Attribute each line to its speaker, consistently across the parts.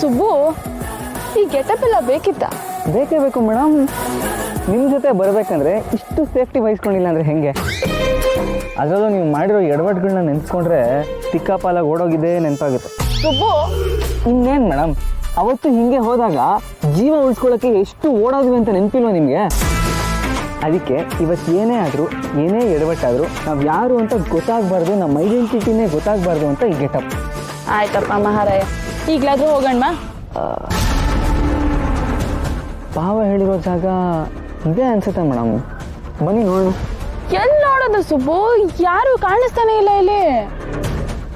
Speaker 1: ಸುಬ್ಬು, ಈ ಗೆಟಪ್ ಎಲ್ಲ ಬೇಕಿತ್ತ?
Speaker 2: ಬೇಕೇ ಬೇಕು ಮೇಡಮ್. ನಿಮ್ಮ ಜೊತೆ ಬರಬೇಕಂದ್ರೆ ಇಷ್ಟು ಸೇಫ್ಟಿ ವಹಿಸ್ಕೊಂಡಿಲ್ಲ ಅಂದರೆ ಹೆಂಗೆ? ಅದರಲ್ಲೂ ನೀವು ಮಾಡಿರೋ ಎಡವಟ್ಗಳನ್ನ ನೆನೆಸ್ಕೊಂಡ್ರೆ ತಿಕ್ಕಾಪಾಲಾಗಿ ಓಡೋಗಿದೆ ನೆನಪಾಗುತ್ತೆ.
Speaker 1: ಸುಬ್ಬು,
Speaker 2: ಇನ್ನೇನು ಮೇಡಮ್, ಅವತ್ತು ಹಿಂಗೆ ಹೋದಾಗ ಜೀವ ಉಳಿಸ್ಕೊಳ್ಳೋಕ್ಕೆ ಎಷ್ಟು ಓಡೋದ್ವಿ ಅಂತ ನೆನಪಿಲ್ವ ನಿಮಗೆ? ಅದಕ್ಕೆ ಇವತ್ತು ಏನೇ ಆದರೂ, ಏನೇ ಎಡವಟ್ಟಾದರೂ ನಾವು ಯಾರು ಅಂತ ಗೊತ್ತಾಗಬಾರ್ದು, ನಮ್ಮ ಐಡೆಂಟಿಟಿನೇ ಗೊತ್ತಾಗಬಾರ್ದು ಅಂತ ಈ ಗೆಟಪ್.
Speaker 1: ಆಯ್ತಪ್ಪ ಮಹಾರಾಯ, ಈಗಲಾದ್ರೂ ಹೋಗೋಣ.
Speaker 2: ಭಾವ ಹೇಳಿರೋ ಜಾಗ ಇದೇ ಅನ್ಸುತ್ತೆ ಮೇಡಮ್, ಬನ್ನಿ ನೋಡೋಣ.
Speaker 1: ಎಲ್ಲಿ ನೋಡೋದು ಸುಬ್ಬು? ಯಾರು ಕಾಣಿಸ್ತಾನೆ ಇಲ್ಲ ಇಲ್ಲಿ.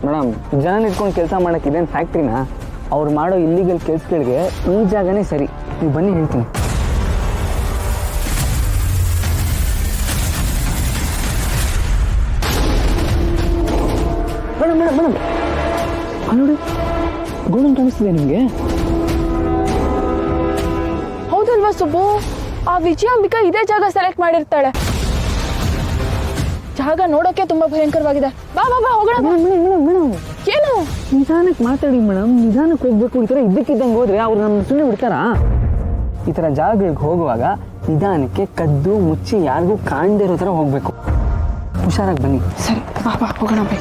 Speaker 2: ಮೇಡಮ್, ಜನ ಇಟ್ಕೊಂಡು ಕೆಲಸ ಮಾಡೋಕ್ಕೆ ಇದೇನು ಫ್ಯಾಕ್ಟ್ರಿನಾ? ಅವ್ರು ಮಾಡೋ ಇಲ್ಲಿಗಲ್ ಕೆಲಸಗಳಿಗೆ ಈ ಜಾಗನೇ ಸರಿ. ನೀವು ಬನ್ನಿ ಹೇಳ್ತೀನಿ. ಮೇಡಮ್ ಮೇಡಮ್ ಮೇಡಮ್, ನೋಡಿ, ಗೋಲ್ಡನ್ ಕಾಣಿಸ್ತಿದೆ ನಿಮಗೆ?
Speaker 1: ಹೌದಲ್ವಾ ಸುಬ್ಬು? ಆ ವಿಜಯಾಂಬಿಕಾ ಇದೇ ಜಾಗ ಸೆಲೆಕ್ಟ್ ಮಾಡಿರ್ತಾಳೆ. ಜಾಗ ನೋಡೋಕೆ ತುಂಬಾ ಭಯಂಕರವಾಗಿದೆ. ಬಾ ಬಾ ಬಾ ಹೋಗೋಣ.
Speaker 2: ಮೇಡಮ್,
Speaker 1: ಏನು?
Speaker 2: ನಿಧಾನಕ್ಕೆ ಮಾತಾಡಿ ಮೇಡಮ್, ನಿಧಾನಕ್ಕೆ ಹೋಗ್ಬೇಕು. ಈ ಥರ ಇದ್ದಕ್ಕಿದ್ದಂಗೆ ಹೋದ್ರೆ ಅವ್ರು ನಮ್ಮ ಸುಮ್ಮನೆ ಬಿಡ್ತಾರಾ? ಈ ಥರ ಜಾಗಗಳಿಗೆ ಹೋಗುವಾಗ ನಿಧಾನಕ್ಕೆ ಕದ್ದು ಮುಚ್ಚಿ ಯಾರಿಗೂ ಕಾಣದೇ ಇರೋ ಥರ ಹೋಗ್ಬೇಕು. ಹುಷಾರಾಗಿ ಬನ್ನಿ.
Speaker 1: ಸರಿ, ಬಾ ಬಾ ಹೋಗೋಣ. ಬೈ.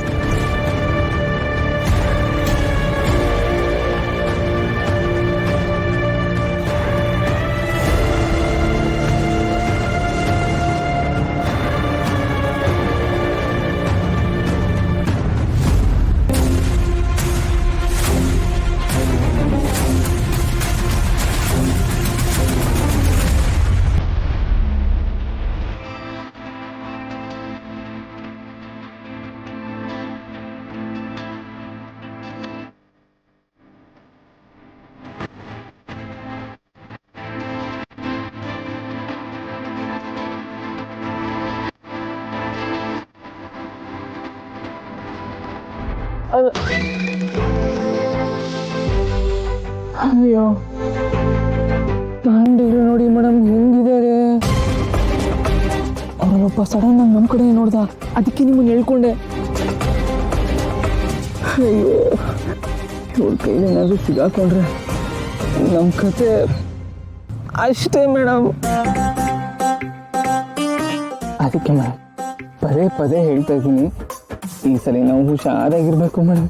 Speaker 2: ಅಯ್ಯೋ, ತಾಂಡಿದ್ರು ನೋಡಿ ಮೇಡಮ್ ಹೆಂಗಿದ್ದಾರೆ. ಅವರೊಬ್ಬ ಸಡನ್ ಆಗಿ ನಮ್ಮ ಕಡೆ ನೋಡ್ದ, ಅದಕ್ಕೆ ನಿಮ್ಮನ್ನು ಹೇಳ್ಕೊಂಡೆ. ಅಯ್ಯೋ, ಇವ್ರ ಕೈಲಿ ಏನಾದರೂ ಸಿಗಾಕೊಂಡ್ರೆ ನಮ್ಮ ಕತೆ ಅಷ್ಟೇ ಮೇಡಮ್. ಅದಕ್ಕೆ ಮೇಡಮ್ ಪದೇ ಪದೇ ಹೇಳ್ತಾ ಇದ್ದೀನಿ, ಈ ಸಲ ನಾವು ಹುಷಾರಾಗಿರ್ಬೇಕು ಮೇಡಮ್.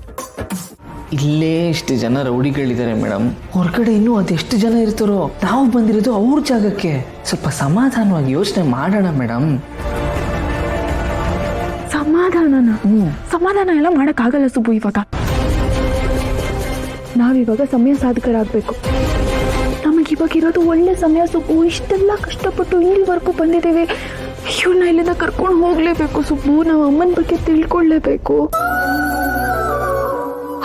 Speaker 3: ಇಲ್ಲೇ ಇಷ್ಟು ಜನ ರೌಡಿಗಳಿದ್ದಾರೆ ಮೇಡಮ್, ಹೊರಗಡೆ ಇನ್ನೂ ಅದೆಷ್ಟು ಜನ ಇರ್ತಾರೋ. ನಾವು ಬಂದಿರೋದು ಅವ್ರ ಜಾಗಕ್ಕೆ. ಸ್ವಲ್ಪ ಸಮಾಧಾನವಾಗಿ ಯೋಚನೆ ಮಾಡೋಣ ಮೇಡಮ್.
Speaker 1: ಸಮಾಧಾನ ಎಲ್ಲ ಮಾಡೋಕ್ಕಾಗಲ್ಲ ಸುಬ್ಬು. ಇವಾಗ ನಾವಿವಾಗ ಸಮಯ ಸಾಧಕರಾಗಬೇಕು. ನಮಗಿವಾಗಿರೋದು ಒಳ್ಳೆ ಸಮಯ ಸುಬ್ಬು. ಇಷ್ಟೆಲ್ಲ ಕಷ್ಟಪಟ್ಟು ಇಲ್ಲಿವರೆಗೂ ಬಂದಿದ್ದೇವೆ. ಇವ್ರನ್ನ ಇಲ್ಲಿಂದ ಕರ್ಕೊಂಡು ಹೋಗ್ಲೇಬೇಕು ಸುಬ್ಬು. ನಾವು ಅಮ್ಮನ ಬಗ್ಗೆ ತಿಳ್ಕೊಳ್ಳೇಬೇಕು.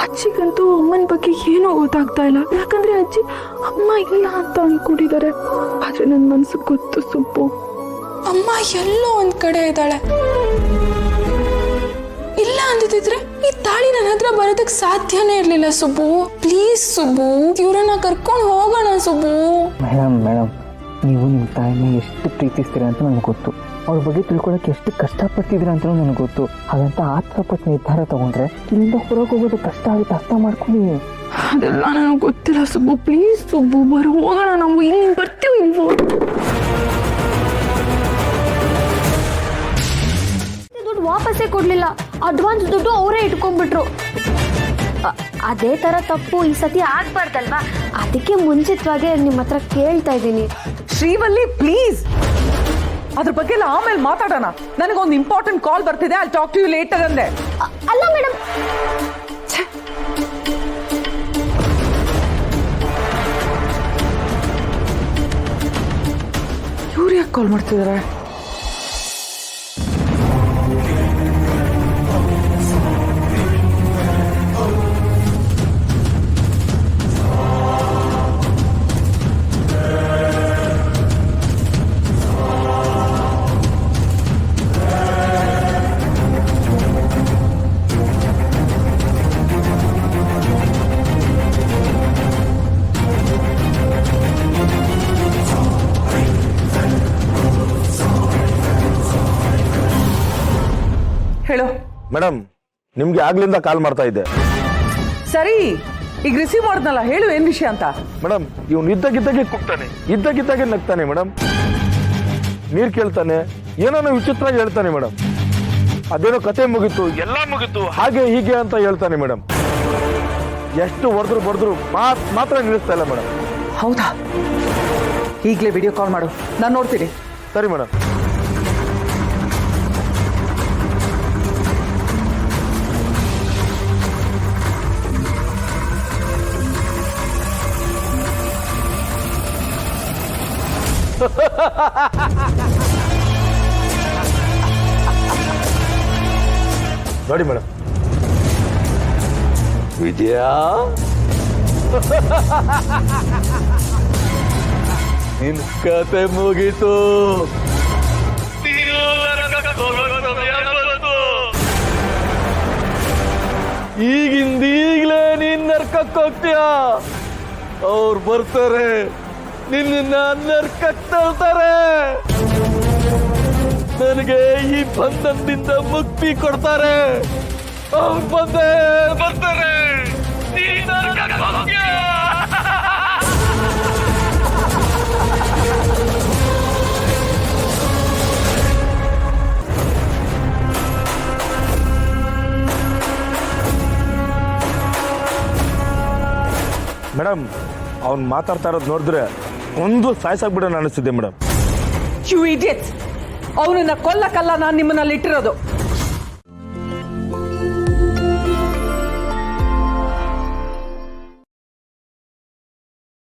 Speaker 1: ಅಜ್ಜಿಗಂತೂ ಅಮ್ಮನ ಬಗ್ಗೆ ಏನೂ ಗೊತ್ತಾಗ್ತಾ ಇಲ್ಲ. ಯಾಕಂದ್ರೆ ಅಜ್ಜಿ ಅಮ್ಮ ಇಲ್ಲ ಅಂತ ಅನ್ಕೊಂಡಿದ್ದಾರೆ. ಆದ್ರೆ ನನ್ನ ಮನ್ಸು ಗೊತ್ತು ಸುಬ್ಬು, ಅಮ್ಮ ಎಲ್ಲೋ ಒಂದ್ ಕಡೆ ಇದ್ದಾಳೆ. ಇಲ್ಲ ಅಂದಿದ್ರೆ ಈ ತಾಳಿ ನನ್ನ ಹತ್ರ ಬರೋದಕ್ಕೆ ಸಾಧ್ಯನೇ ಇರ್ಲಿಲ್ಲ ಸುಬ್ಬು. ಪ್ಲೀಸ್ ಸುಬ್ಬು, ಇವ್ರನ್ನ ಕರ್ಕೊಂಡು ಹೋಗೋಣ ಸುಬ್ಬು.
Speaker 2: ಮೇಡಮ್, ನೀವು ನಿಮ್ಮ ತಾಯಿನ ಎಷ್ಟು ಪ್ರೀತಿಸ್ತೀರ ಅಂತ ನನಗೆ ಗೊತ್ತು. ಅವ್ರ ಬಗ್ಗೆ ತಿಳ್ಕೊಳಕ್ಕೆ ಎಷ್ಟು ಕಷ್ಟಪಟ್ಟಿದ್ದೀರ ಅಂತ ನನಗೆ ಗೊತ್ತು. ಹಾಗಂತ ಆತ್ರಪಟ್ಟು ನಿರ್ಧಾರ ತಗೊಂಡ್ರೆ ಇಲ್ಲಿಂದ ಹೊರಗೆ ಹೋಗೋದು ಕಷ್ಟ ಆಗುತ್ತೆ. ಅರ್ಥ ಮಾಡ್ಕೊಳ್ಳಿ.
Speaker 1: ಅದೆಲ್ಲ ನನಗೆ ಗೊತ್ತಿಲ್ಲ ಸುಬ್ಬು. ಪ್ಲೀಸ್ ಸುಬ್ಬು, ಬರೋ ಹೋಗೋಣ. ನಾವು ಇಲ್ಲಿ ಬರ್ತೀವಿ ಇಲ್ವೋ?
Speaker 4: ದುಡ್ಡು ವಾಪಸ್ಸೇ ಕೊಡ್ಲಿಲ್ಲ. ಅಡ್ವಾನ್ಸ್ ದುಡ್ಡು ಅವರೇ ಇಟ್ಕೊಂಡ್ಬಿಟ್ರು. ಅದೇ ತರ ತಪ್ಪು ಈ ಸತಿ ಆಗ್ಬಾರ್ದಲ್ವಾ? ಅದಕ್ಕೆ ಮುಂಚಿತವಾಗಿ ನಿಮ್ಮ ಹತ್ರ ಕೇಳ್ತಾ ಇದ್ದೀನಿ.
Speaker 5: ಶ್ರೀವಲ್ಲಿ ಪ್ಲೀಸ್, ಅದ್ರ ಬಗ್ಗೆ ಎಲ್ಲ ಆಮೇಲೆ ಮಾತಾಡೋಣ. ನನಗೊಂದು ಇಂಪಾರ್ಟೆಂಟ್ ಕಾಲ್ ಬರ್ತಿದೆ. I talk to you later ಅಂದೆ.
Speaker 4: ಅಲ್ಲ ಮೇಡಮ್,
Speaker 5: ಇವ್ರು ಯಾಕೆ ಕಾಲ್ ಮಾಡ್ತಿದಾರೆ? ಹೇಳು
Speaker 6: ಮೇಡಮ್, ನಿಮ್ಗೆ ಆಗ್ಲಿಂದ ಕಾಲ್ ಮಾಡ್ತಾ ಇದ್ದೆ.
Speaker 5: ಸರಿ, ಈಗ ರಿಸೀವ್ ಮಾಡಿದ್ನಲ್ಲ, ಹೇಳು ಏನ್ ವಿಷಯ ಅಂತ.
Speaker 6: ಮೇಡಮ್ ಇವನು ಇದ್ದಾಗಿದ್ದಾಗೆ ಕುಗ್ತಾನೆ, ಇದ್ದಾಗಿದ್ದಾಗೆ ನಗ್ತಾನೆ ಮೇಡಮ್. ನೀರು ಕೇಳ್ತಾನೆ, ಏನೋ ವಿಚಿತ್ರವಾಗಿ ಹೇಳ್ತಾನೆ ಮೇಡಮ್. ಅದೇನೋ ಕತೆ ಮುಗೀತು, ಎಲ್ಲ ಮುಗೀತು, ಹಾಗೆ ಹೀಗೆ ಅಂತ ಹೇಳ್ತಾನೆ ಮೇಡಮ್. ಎಷ್ಟು ಹೊಡೆದ್ರು ಮಾತ್ರ ನಿಲ್ಲಿಸ್ತಾ ಇಲ್ಲ ಮೇಡಮ್.
Speaker 5: ಹೌದಾ? ಈಗಲೇ ವಿಡಿಯೋ ಕಾಲ್ ಮಾಡು, ನಾನು ನೋಡ್ತೀನಿ.
Speaker 6: ಸರಿ ಮೇಡಮ್. ನೋಡಿ ಮೇಡಮ್. ವಿಜಯ, ನಿನ್ ಕತೆ ಮುಗೀತು. ಈಗಿಂದೀಗ್ಲೇ ನೀನ್ ನರ್ಕಕ್ಕೆ ಹೋಗ್ತೀಯ. ಅವ್ರು ಬರ್ತಾರೆ, ನಿನ್ನ ನರ್ಕಕ್ಕೆ ತಳ್ತಾರೆ. ನನಗೆ ಈ ಬಂಧನದಿಂದ ಮುಕ್ತಿ ಕೊಡ್ತಾರೆ. ಅವ್ರು ಬರ್ತಾರೆ. ನೀನ್ ನರಕಕ್ಕೆ ಹೋಗ್ತೀಯ. ಮೇಡಮ್ ಅವ್ನು ಮಾತಾಡ್ತಾ ಇರೋದು ನೋಡಿದ್ರೆ ಒಂದು ಸಾಯ್ಸಾಕ್ಬಿಡೋಣ ಅನಿಸ್ತಿದೆ ಮೇಡಮ್.
Speaker 5: ಯು ಇಡಿಯಟ್ಸ್, ಅವನನ್ನ ಕೊಲ್ಲಕ್ಕಲ್ಲ ನಾನು ನಿಮ್ಮನ್ನಲ್ಲಿ ಇಟ್ಟಿರೋದು.